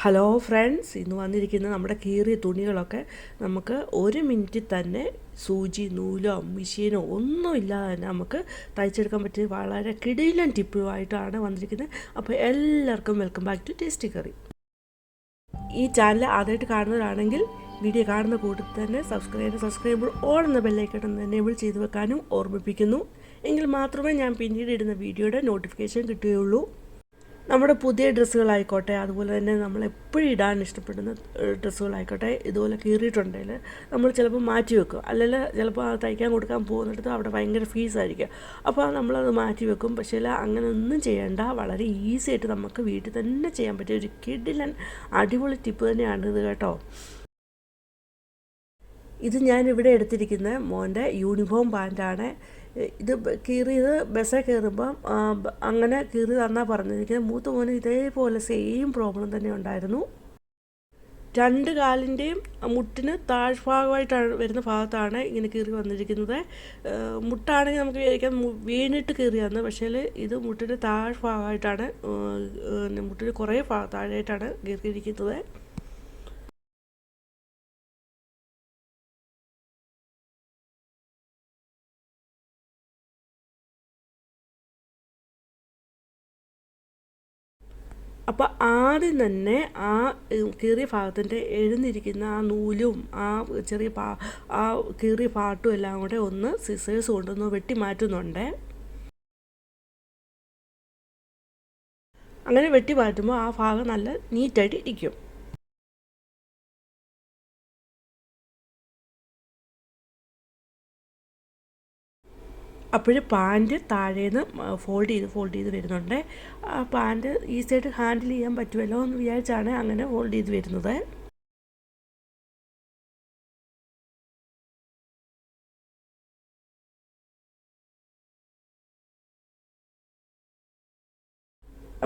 Hello friends, ഇന്ന് വന്നിരിക്കുന്ന നമ്മുടെ കീറിയ തുണികളൊക്കെ നമുക്ക് 1 മിനിറ്റിൽ തന്നെ സൂചി, നൂലോ മെഷീനോ ഒന്നുമില്ലാതെ തന്നെ നമുക്ക് തയ്ച്ചെടുക്കാൻ പറ്റിയ വളരെ കിടിലൻ ടിപ്പുമായിട്ടാണ് വന്നിരിക്കുന്നത്. അപ്പോൾ എല്ലാവർക്കും welcome back to tasty curry. ഈ ചാനൽ ആദ്യമായിട്ട് കാണുന്നവരാണെങ്കിൽ വീഡിയോ കാണുന്ന കൂട്ടത്തിൽ തന്നെ സബ്സ്ക്രൈബ് ഓൾ എന്ന ബെല്ലൈക്കൺ എനേബിൾ ചെയ്ത് വെക്കാനും ഓർമ്മിപ്പിക്കുന്നു. എങ്കിൽ മാത്രമേ ഞാൻ പിന്നീട് ഇടുന്ന വീഡിയോയുടെ നോട്ടിഫിക്കേഷൻ കിട്ടുകയുള്ളൂ. നമ്മുടെ പുതിയ ഡ്രസ്സുകളായിക്കോട്ടെ, അതുപോലെ തന്നെ നമ്മളെപ്പോഴും ഇടാൻ ഇഷ്ടപ്പെടുന്ന ഡ്രസ്സുകളായിക്കോട്ടെ, ഇതുപോലെ കീറിയിട്ടുണ്ടെങ്കിൽ നമ്മൾ ചിലപ്പോൾ മാറ്റി വെക്കും. അല്ലെങ്കിൽ ചിലപ്പോൾ തയ്ക്കാൻ കൊടുക്കാൻ പോകുന്നിടത്ത് അവിടെ ഭയങ്കര ഫീസായിരിക്കും. അപ്പോൾ നമ്മളത് മാറ്റി വെക്കും. പക്ഷേ അങ്ങനെ ഒന്നും ചെയ്യേണ്ട, വളരെ ഈസി ആയിട്ട് നമുക്ക് വീട്ടിൽ തന്നെ ചെയ്യാൻ പറ്റിയ ഒരു കിടിലൻ അടിപൊളി ടിപ്പ് തന്നെയാണ് ഇത് കേട്ടോ. ഇത് ഞാനിവിടെ എടുത്തിരിക്കുന്ന മോൻ്റെ യൂണിഫോം പാൻറ്റാണ്. ഇത് കീറിയത് ബസ്സിൽ കയറുമ്പം അങ്ങനെ കീറി തന്നാണ് പറഞ്ഞിരിക്കുന്നത്. മൂത്ത മോന് ഇതേപോലെ സെയിം പ്രോബ്ലം തന്നെ ഉണ്ടായിരുന്നു. 2 കാലിൻ്റെയും മുട്ടിന് താഴ്ഭാഗമായിട്ടാണ് വരുന്ന ഭാഗത്താണ് ഇങ്ങനെ കീറി വന്നിരിക്കുന്നത്. മുട്ടാണെങ്കിൽ നമുക്ക് വിചാരിക്കാം വീണിട്ട് കീറിയാന്ന്, പക്ഷേ ഇത് മുട്ടിൻ്റെ താഴ്ഭാഗമായിട്ടാണ്, മുട്ടിന് കുറേ താഴെയായിട്ടാണ് കീറിയിരിക്കുന്നത്. അപ്പോൾ ആദ്യം തന്നെ ആ കീറിയ ഭാഗത്തിൻ്റെ എഴുന്നിരിക്കുന്ന ആ നൂലും ആ ചെറിയ ആ കീറിയ പാട്ടും എല്ലാം കൂടെ ഒന്ന് സിസേഴ്സ് കൊണ്ടൊന്ന് വെട്ടി മാറ്റുന്നുണ്ട്. അങ്ങനെ വെട്ടി മാറ്റുമ്പോൾ ആ ഭാഗം നല്ല നീറ്റായിട്ട് ഇരിക്കും. അപ്പോൾ പാൻറ്റ് താഴേന്ന് ഫോൾഡ് ചെയ്ത് വരുന്നുണ്ട്. ആ പാൻറ്റ് ഈസിയായിട്ട് ഹാൻഡിൽ ചെയ്യാൻ പറ്റുമല്ലോ എന്ന് വിചാരിച്ചാണ് അങ്ങനെ ഫോൾഡ് ചെയ്ത് വരുന്നത്.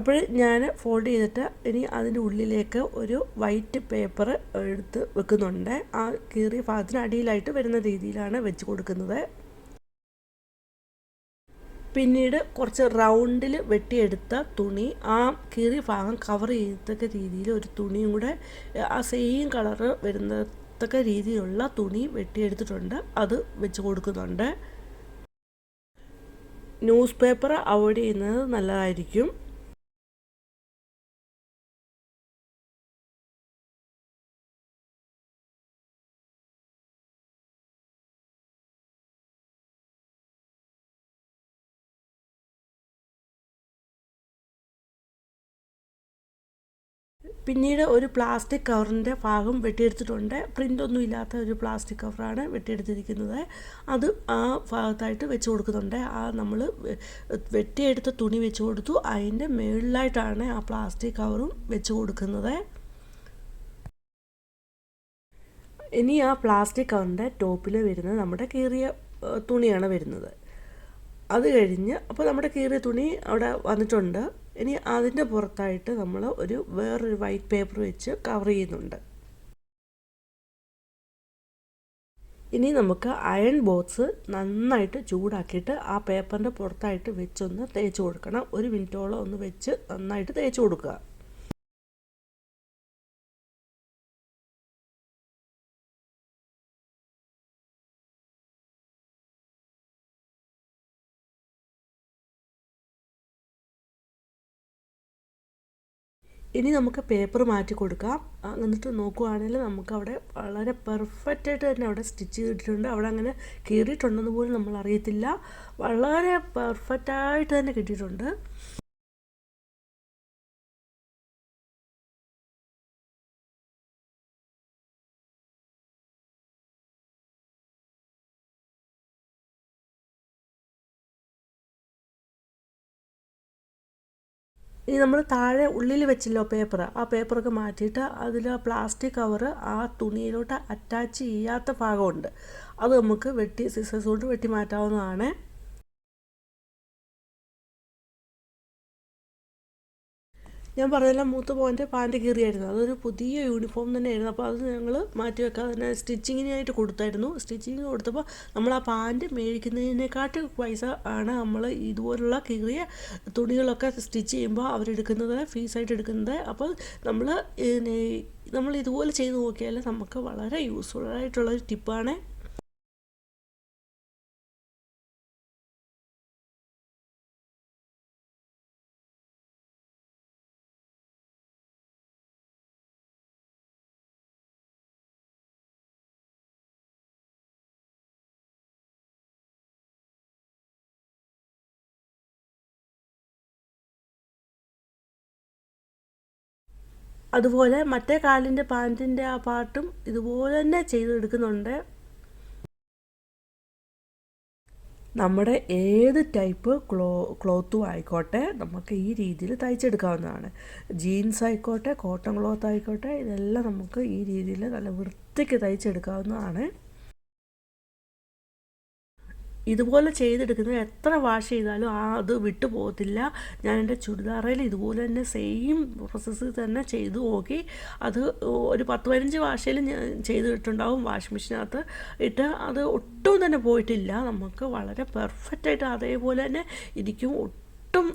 അപ്പോൾ ഞാൻ ഫോൾഡ് ചെയ്തിട്ട് ഇനി അതിൻ്റെ ഉള്ളിലേക്ക് ഒരു വൈറ്റ് പേപ്പർ എടുത്ത് വെക്കുന്നുണ്ട്. ആ കീറിയ ഭാഗത്തിന് അടിയിലായിട്ട് വരുന്ന രീതിയിലാണ് വെച്ച് കൊടുക്കുന്നത്. പിന്നീട് കുറച്ച് റൗണ്ടിൽ വെട്ടിയെടുത്ത തുണി ആ കീറിയ ഭാഗം കവർ ചെയ്യത്തക്ക രീതിയിൽ ഒരു തുണിയും കൂടെ ആ സെയിം കളറ് വരുന്നത്തക്ക രീതിയിലുള്ള തുണി വെട്ടിയെടുത്തിട്ടുണ്ട്. അത് വെച്ച് കൊടുക്കുന്നുണ്ട്. ന്യൂസ് പേപ്പർ അവോയ്ഡ് ചെയ്യുന്നത് നല്ലതായിരിക്കും. പിന്നീട് ഒരു പ്ലാസ്റ്റിക് കവറിൻ്റെ ഭാഗം വെട്ടിയെടുത്തിട്ടുണ്ട്. പ്രിൻ്റൊന്നും ഇല്ലാത്ത ഒരു പ്ലാസ്റ്റിക് കവറാണ് വെട്ടിയെടുത്തിരിക്കുന്നത്. അത് ആ ഭാഗത്തായിട്ട് വെച്ച് കൊടുക്കുന്നുണ്ട്. ആ നമ്മൾ വെട്ടിയെടുത്ത തുണി വെച്ച് കൊടുത്തു, അതിൻ്റെ മുകളിലായിട്ടാണ് ആ പ്ലാസ്റ്റിക് കവറും വെച്ച് കൊടുക്കുന്നത്. ഇനി ആ പ്ലാസ്റ്റിക് കവറിൻ്റെ ടോപ്പിൽ വരുന്നത് നമ്മുടെ കീറിയ തുണിയാണ് വരുന്നത്. അത് കഴിഞ്ഞ് അപ്പോൾ നമ്മുടെ കീറിയ തുണി അവിടെ വന്നിട്ടുണ്ട്. ഇനി അതിൻ്റെ പുറത്തായിട്ട് നമ്മൾ വേറൊരു വൈറ്റ് പേപ്പർ വെച്ച് കവർ ചെയ്യുന്നുണ്ട്. ഇനി നമുക്ക് അയൺ ബോക്സ് നന്നായിട്ട് ചൂടാക്കിയിട്ട് ആ പേപ്പറിൻ്റെ പുറത്തായിട്ട് വെച്ചൊന്ന് തേച്ച് കൊടുക്കണം. 1 മിനിറ്റോളം ഒന്ന് വെച്ച് നന്നായിട്ട് തേച്ച് കൊടുക്കുക. ഇനി നമുക്ക് പേപ്പർ മാറ്റി കൊടുക്കാം. എന്നിട്ട് നോക്കുകയാണെങ്കിൽ നമുക്കവിടെ വളരെ പെർഫെക്റ്റായിട്ട് തന്നെ അവിടെ സ്റ്റിച്ച് ചെയ്തിട്ടുണ്ട്. അവിടെ അങ്ങനെ കീറിയിട്ടുണ്ടെന്ന് പോലും നമ്മൾ അറിയത്തില്ല. വളരെ പെർഫെക്റ്റായിട്ട് തന്നെ കിട്ടിയിട്ടുണ്ട്. ഇനി നമ്മൾ താഴെ ഉള്ളിൽ വെച്ചല്ലോ പേപ്പർ, ആ പേപ്പറൊക്കെ മാറ്റിയിട്ട് അതിൽ ആ പ്ലാസ്റ്റിക് കവറ് ആ തുണിയിലോട്ട് അറ്റാച്ച് ചെയ്യാത്ത ഭാഗമുണ്ട്. അത് നമുക്ക് സിസേഴ്സ് കൊണ്ട് വെട്ടി മാറ്റാവുന്നതാണ്. ഞാൻ പറഞ്ഞില്ല, മൂത്ത മോൻ്റെ പാൻറ്റ് കീറിയായിരുന്നു. അതൊരു പുതിയ യൂണിഫോം തന്നെയായിരുന്നു. അപ്പോൾ അത് ഞങ്ങൾ മാറ്റി വെക്കാതെ തന്നെ സ്റ്റിച്ചിങ്ങിനായിട്ട് കൊടുത്തായിരുന്നു. സ്റ്റിച്ചിങ്ങിന് കൊടുത്തപ്പോൾ നമ്മൾ ആ പാൻറ്റ് മേടിക്കുന്നതിനെക്കാട്ട് പൈസ ആണ് നമ്മൾ ഇതുപോലുള്ള കീറിയ തുണികളൊക്കെ സ്റ്റിച്ച് ചെയ്യുമ്പോൾ അവരെടുക്കുന്നത്, ഫീസായിട്ട് എടുക്കുന്നത്. അപ്പോൾ നമ്മൾ നമ്മൾ ഇതുപോലെ ചെയ്ത് നോക്കിയാൽ നമുക്ക് വളരെ യൂസ്ഫുൾ ആയിട്ടുള്ളൊരു ടിപ്പാണ്. അതുപോലെ മറ്റേ കാലിൻ്റെ പാൻറ്റിൻ്റെ ആ പാർട്ടും ഇതുപോലെ തന്നെ ചെയ്തെടുക്കുന്നുണ്ട്. നമ്മുടെ ഏത് ടൈപ്പ് ക്ലോത്തും ആയിക്കോട്ടെ നമുക്ക് ഈ രീതിയിൽ തയ്ച്ചെടുക്കാവുന്നതാണ്. ജീൻസ് ആയിക്കോട്ടെ, കോട്ടൺ ക്ലോത്ത് ആയിക്കോട്ടെ, ഇതെല്ലാം നമുക്ക് ഈ രീതിയിൽ നല്ല വൃത്തിക്ക് തയ്ച്ചെടുക്കാവുന്നതാണ്. ഇതുപോലെ ചെയ്തെടുക്കുന്നത് എത്ര വാഷ് ചെയ്താലും അത് വിട്ടു പോകത്തില്ല. ഞാൻ എൻ്റെ ചുരിദാറിൽ ഇതുപോലെ തന്നെ സെയിം പ്രോസസ്സ് തന്നെ ചെയ്തു നോക്കി. അത് ഒരു 10-15 വാഷയിൽ ഞാൻ ചെയ്തിട്ടുണ്ടാവും വാഷിംഗ് മെഷീനകത്ത് ഇട്ട്. അത് ഒട്ടും തന്നെ പോയിട്ടില്ല. നമുക്ക് വളരെ പെർഫെക്റ്റായിട്ട് അതേപോലെ തന്നെ ഇരിക്കും. ഒട്ടും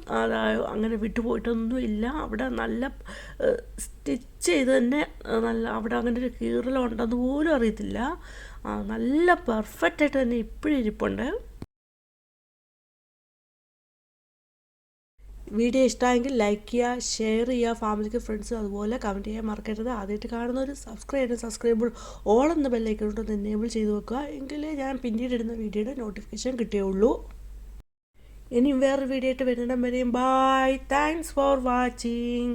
അങ്ങനെ വിട്ടുപോയിട്ടൊന്നുമില്ല. അവിടെ നല്ല സ്റ്റിച്ച് ചെയ്ത് തന്നെ നല്ല അവിടെ അങ്ങനെ ഒരു കീറലുണ്ടെന്ന് പോലും അറിയത്തില്ല. നല്ല പെർഫെക്റ്റായിട്ട് തന്നെ ഇപ്പോഴും ഇരിപ്പുണ്ട്. വീഡിയോ ഇഷ്ടമായെങ്കിൽ ലൈക്ക് ചെയ്യുക, ഷെയർ ചെയ്യുക, ഫാമിലിക്ക് ഫ്രണ്ട്സ് അതുപോലെ കമൻറ്റ് ചെയ്യാൻ മറക്കരുത്. ആദ്യമായിട്ട് കാണുന്നവർ സബ്സ്ക്രൈബിൾ ഓൾ എന്ന ബെല്ലൈക്കൺ എനേബിൾ ചെയ്ത് വെക്കുക. എങ്കിലേ ഞാൻ പിന്നീട് ഇടുന്ന വീഡിയോയുടെ നോട്ടിഫിക്കേഷൻ കിട്ടുകയുള്ളൂ. ഇനി വേറൊരു വീഡിയോ ആയിട്ട് വരുന്നിടം വരെയും ബൈ. Thanks for watching.